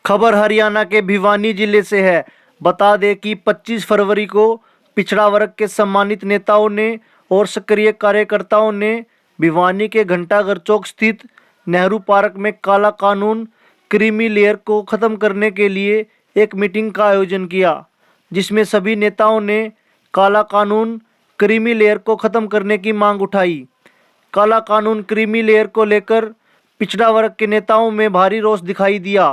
खबर हरियाणा के भिवानी जिले से है। बता दें कि 25 फरवरी को पिछड़ा वर्ग के सम्मानित नेताओं ने और सक्रिय कार्यकर्ताओं ने भिवानी के घंटाघर चौक स्थित नेहरू पार्क में काला कानून क्रीमी लेयर को खत्म करने के लिए एक मीटिंग का आयोजन किया, जिसमें सभी नेताओं ने काला कानून क्रीमी लेयर को खत्म करने की मांग उठाई। काला कानून क्रीमी लेयर को लेकर पिछड़ा वर्ग के नेताओं में भारी रोष दिखाई दिया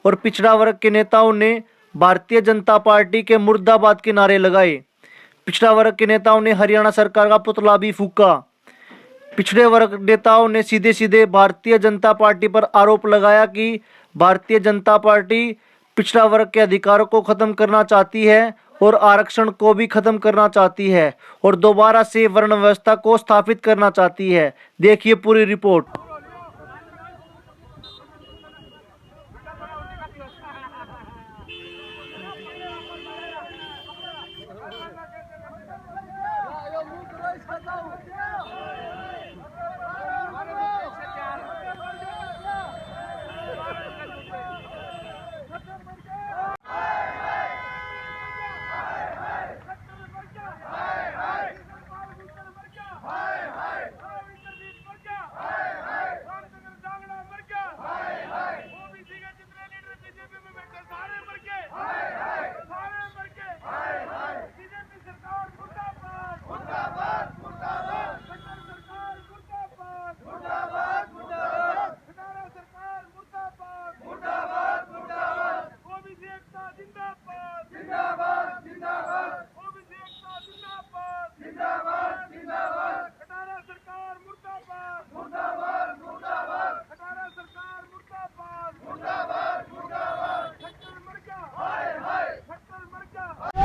और पिछड़ा वर्ग के नेताओं ने भारतीय जनता पार्टी के मुर्दाबाद के नारे लगाए। पिछड़ा वर्ग के नेताओं ने हरियाणा सरकार का पुतला भी फूंका। पिछड़े वर्ग नेताओं ने सीधे सीधे भारतीय जनता पार्टी पर आरोप लगाया कि भारतीय जनता पार्टी पिछड़ा वर्ग के अधिकारों को खत्म करना चाहती है और आरक्षण को भी खत्म करना चाहती है और दोबारा से वर्ण व्यवस्था को स्थापित करना चाहती है। देखिए पूरी रिपोर्ट।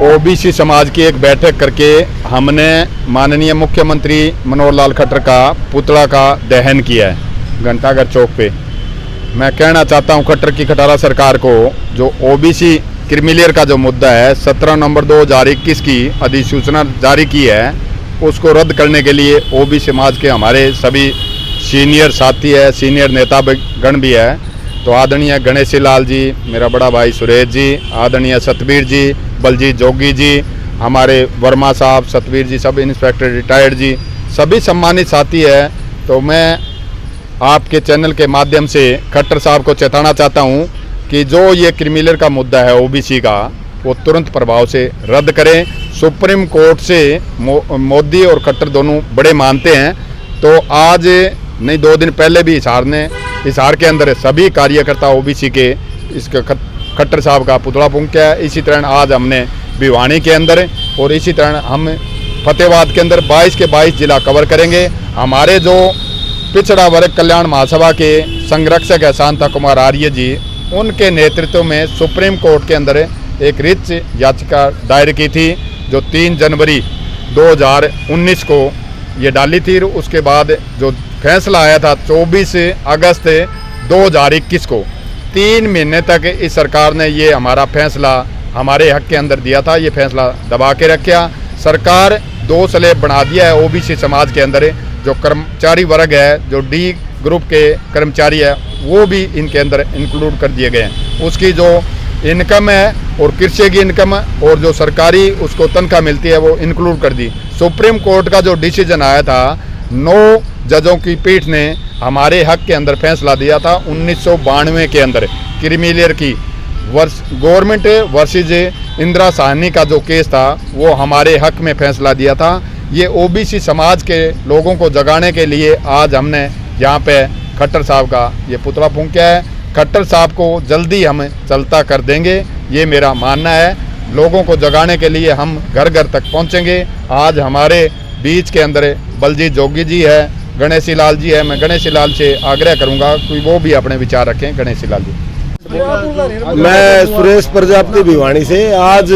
ओबीसी समाज की एक बैठक करके हमने माननीय मुख्यमंत्री मनोहर लाल खट्टर का पुतला का दहन किया है घंटाघर चौक पे। मैं कहना चाहता हूं खट्टर की खटारा सरकार को, जो ओबीसी क्रीमिलेयर का जो मुद्दा है 17 नवंबर 2021 की अधिसूचना जारी की है, उसको रद्द करने के लिए ओबीसी समाज के हमारे सभी सीनियर साथी है, सीनियर नेता गण भी है। तो आदरणीय गणेशी लाल जी, मेरा बड़ा भाई सुरेश जी, आदरणीय सतबीर जी, बलजीत जोगी जी, हमारे वर्मा साहब, सतबीर जी, सब इंस्पेक्टर रिटायर्ड जी, सभी सम्मानित साथी है। तो मैं आपके चैनल के माध्यम से खट्टर साहब को चेताना चाहता हूं कि जो ये क्रीमिलेयर का मुद्दा है ओबीसी का, वो तुरंत प्रभाव से रद्द करें। सुप्रीम कोर्ट से मोदी और खट्टर दोनों बड़े मानते हैं। तो आज नहीं 2 दिन पहले भी हिसार के अंदर सभी कार्यकर्ता ओबीसी के इसके खट्टर साहब का पुतला फूंका है। इसी तरह आज हमने भिवानी के अंदर और इसी तरह हम फतेहाबाद के अंदर 22 के 22 जिला कवर करेंगे। हमारे जो पिछड़ा वर्ग कल्याण महासभा के संरक्षक है शांता कुमार आर्य जी, उनके नेतृत्व में सुप्रीम कोर्ट के अंदर एक रिट याचिका दायर की थी, जो 3 जनवरी 2019 को ये डाली थी। उसके बाद जो फैसला आया था 24 अगस्त 2021 को, 3 महीने तक इस सरकार ने ये हमारा फैसला हमारे हक के अंदर दिया था, ये फैसला दबा के रखा। सरकार 2 स्लैब बना दिया है ओबीसी समाज के अंदर। जो कर्मचारी वर्ग है, जो डी ग्रुप के कर्मचारी है, वो भी इनके अंदर इंक्लूड कर दिए गए हैं। उसकी जो इनकम है और कृषि की इनकम और जो सरकारी उसको तनख्वाह मिलती है, वो इंक्लूड कर दी। सुप्रीम कोर्ट का जो डिसीजन आया था, 9 जजों की पीठ ने हमारे हक के अंदर फैसला दिया था 1992 के अंदर। क्रीमिलेयर की गवर्नमेंट वर्सेज इंदिरा साहनी का जो केस था, वो हमारे हक में फैसला दिया था। ये ओबीसी समाज के लोगों को जगाने के लिए आज हमने यहाँ पे खट्टर साहब का ये पुतला फूंका है। खट्टर साहब को जल्दी हम चलता कर देंगे, ये मेरा मानना है। लोगों को जगाने के लिए हम घर घर तक पहुँचेंगे। आज हमारे बीच के अंदर बलजीत जोगी जी है, गणेशी लाल जी है। मैं गणेशी लाल से आग्रह करूंगा कि वो भी अपने विचार रखें। गणेशी लाल जी। मैं सुरेश प्रजापति भिवानी से। आज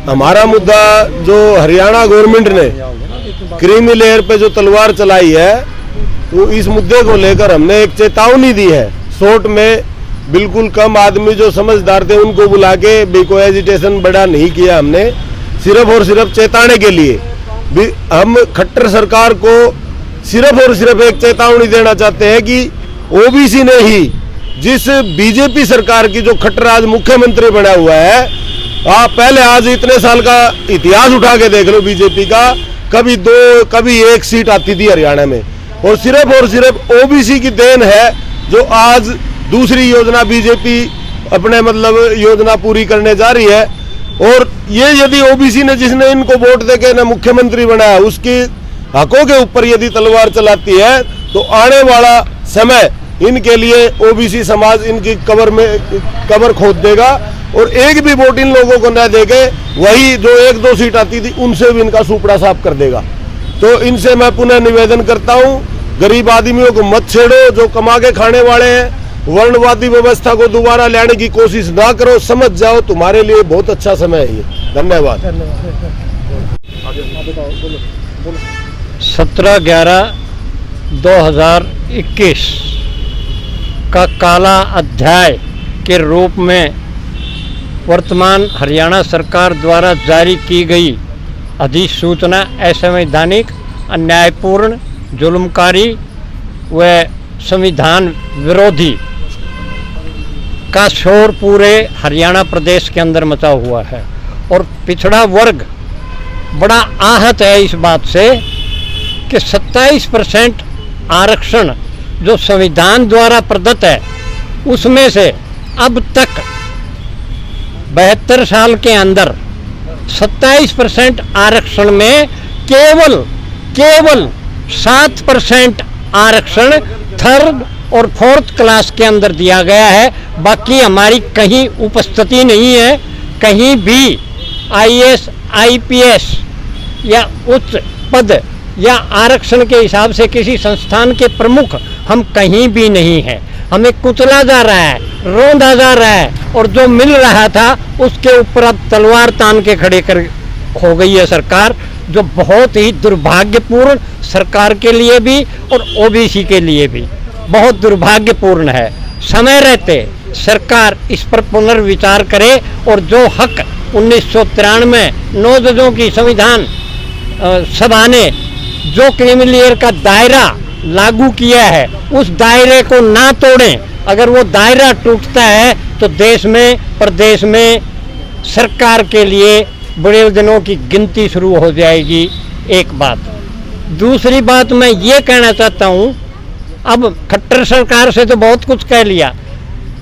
हमारा मुद्दा जो हरियाणा गवर्नमेंट ने क्रीमिलेयर पे जो तलवार चलाई है, तो इस मुद्दे को लेकर हमने एक चेतावनी दी है। शॉर्ट में बिल्कुल कम आदमी जो समझदार थे उनको बुला के भी कोई एजिटेशन बड़ा नहीं किया हमने, सिर्फ और सिर्फ चेताने के लिए। हम खट्टर सरकार को सिर्फ और सिर्फ एक चेतावनी देना चाहते हैं कि ओबीसी ने ही जिस बीजेपी सरकार की जो खट्टर आज मुख्यमंत्री बना हुआ है, आप पहले आज इतने साल का इतिहास उठा के देख लो बीजेपी का, कभी 2 कभी 1 सीट आती थी हरियाणा में, और सिर्फ ओबीसी की देन है जो आज दूसरी योजना बीजेपी अपने मतलब योजना पूरी करने जा रही है। और ये यदि ओबीसी ने जिसने इनको वोट देके ना मुख्यमंत्री बनाया उसकी हकों के ऊपर यदि तलवार चलाती है तो आने वाला समय इनके लिए ओबीसी समाज इनकी कबर खोद देगा, और एक भी वोट इन लोगों को न देके वही जो 1-2 सीट आती थी उनसे भी इनका सुपड़ा साफ कर देगा। तो इनसे मैं पुनः निवेदन करता हूँ, गरीब आदमियों को मत छेड़ो, जो कमा के खाने वाले हैं, वर्णवादी व्यवस्था को दोबारा लाने की कोशिश ना करो, समझ जाओ तुम्हारे लिए बहुत अच्छा समय है ये। धन्यवाद। 17/11/2021 का काला अध्याय के रूप में वर्तमान हरियाणा सरकार द्वारा जारी की गई अधिसूचना असंवैधानिक, अन्यायपूर्ण, जुल्मकारी व संविधान विरोधी का शोर पूरे हरियाणा प्रदेश के अंदर मचा हुआ है। और पिछड़ा वर्ग बड़ा आहत है इस बात से कि 27% आरक्षण जो संविधान द्वारा प्रदत्त है उसमें से अब तक 72 साल के अंदर 27% आरक्षण में केवल 7% आरक्षण 3rd और 4th क्लास के अंदर दिया गया है। बाकी हमारी कहीं उपस्थिति नहीं है, कहीं भी IAS IPS या उच्च पद या आरक्षण के हिसाब से किसी संस्थान के प्रमुख हम कहीं भी नहीं हैं। हमें कुचला जा रहा है, रोंदा जा रहा है, और जो मिल रहा था उसके ऊपर अब तलवार तान के खड़े कर हो गई है सरकार, जो बहुत ही दुर्भाग्यपूर्ण सरकार के लिए भी और ओबीसी के लिए भी बहुत दुर्भाग्यपूर्ण है। समय रहते सरकार इस पर पुनर्विचार करे और जो हक 1993 9 जजों की संविधान सभा ने जो क्रीमिलियर का दायरा लागू किया है उस दायरे को ना तोड़ें। अगर वो दायरा टूटता है तो देश में प्रदेश में सरकार के लिए बड़े दिनों की गिनती शुरू हो जाएगी। एक बात। दूसरी बात मैं ये कहना चाहता हूँ, अब खट्टर सरकार से तो बहुत कुछ कह लिया,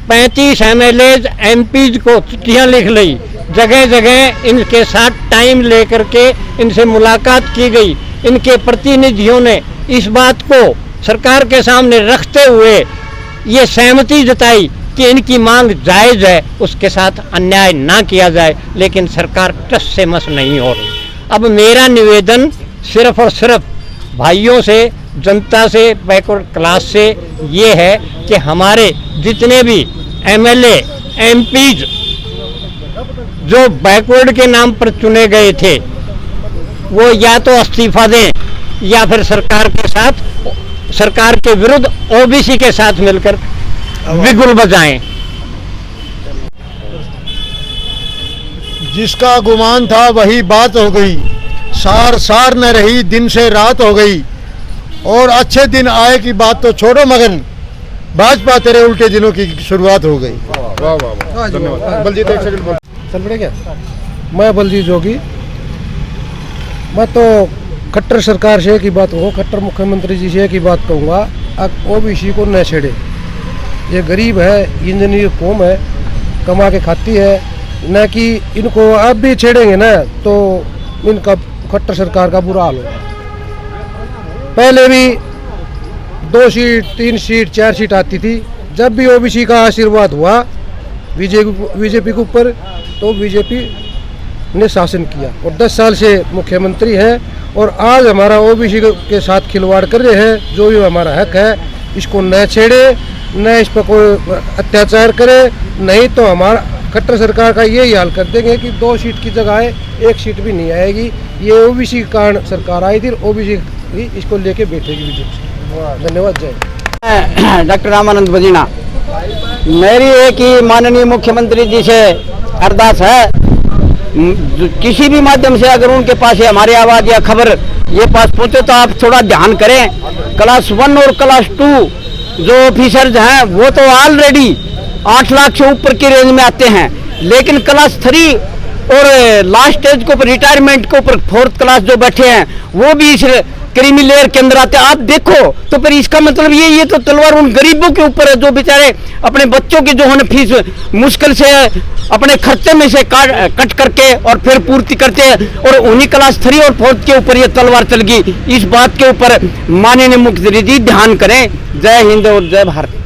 35 MLAs MPs को चिट्ठियाँ लिख ली, जगह जगह इनके साथ टाइम लेकर के इनसे मुलाकात की गई, इनके प्रतिनिधियों ने इस बात को सरकार के सामने रखते हुए ये सहमति जताई कि इनकी मांग जायज़ है, उसके साथ अन्याय ना किया जाए, लेकिन सरकार टस से मस नहीं हो रही। अब मेरा निवेदन सिर्फ और सिर्फ भाइयों से, जनता से, बैकवर्ड क्लास से ये है कि हमारे जितने भी MLA MPs जो बैकवर्ड के नाम पर चुने गए थे वो या तो इस्तीफा दें या फिर सरकार के विरुद्ध ओबीसी के साथ मिलकर बिगुल बजाएं। जिसका गुमान था वही बात हो गई, सार न रही, दिन से रात हो गई, और अच्छे दिन आए की बात तो छोड़ो मगर भाजपा तेरे उल्टे दिनों की शुरुआत हो गई। वाह वाह वाह, धन्यवाद। बलजीत एक सेकंड बोल। चल पड़े क्या? मैं बलजीत जोगी, मैं तो खट्टर सरकार से की बात कहूँ, खट्टर मुख्यमंत्री जी से की बात कहूँगा, अब ओबीसी को न छेड़े। ये गरीब है, इंजीनियर कौम है, कमा के खाती है, न कि इनको अब भी छेड़ेंगे ना तो इनका खट्टर सरकार का बुरा हाल होगा। पहले भी 2 सीट 3 सीट 4 सीट आती थी, जब भी ओबीसी का आशीर्वाद हुआ बीजेपी के ऊपर तो बीजेपी ने शासन किया और 10 साल से मुख्यमंत्री है, और आज हमारा ओबीसी के साथ खिलवाड़ कर रहे हैं। जो भी हमारा हक है इसको न छेड़े, न इस पर कोई अत्याचार करे, नहीं तो हमारा खट्टर सरकार का यही हाल कर देंगे कि 2 सीट की जगह 1 सीट भी नहीं आएगी। ये ओबीसी के कारण सरकार आई थी, ओबीसी ही इसको लेके बैठेगी बीजेपी। धन्यवाद। जय। डॉक्टर रामानंद बजीना। मेरी एक ही माननीय मुख्यमंत्री जी से अरदास है, किसी भी माध्यम से अगर उनके पास हमारी आवाज़ या खबर ये पास पहुँचे तो आप थोड़ा ध्यान करें। क्लास 1 और क्लास 2 जो ऑफिसर्स हैं वो तो ऑलरेडी 8 लाख से ऊपर की रेंज में आते हैं, लेकिन क्लास 3 और लास्ट स्टेज के ऊपर रिटायरमेंट के ऊपर 4th क्लास जो बैठे हैं वो भी इस क्रीमी लेयर के अंदर आते हैं। आप देखो तो फिर इसका मतलब ये तो तलवार उन गरीबों के ऊपर है जो बेचारे अपने बच्चों की जो है फीस मुश्किल से अपने खर्चे में से कट करके और फिर पूर्ति करते हैं, और उन्हीं क्लास 3 और 4th के ऊपर ये तलवार चल गई। इस बात के ऊपर माननीय मुख्यमंत्री जी ध्यान करें। जय हिंद और जय भारत।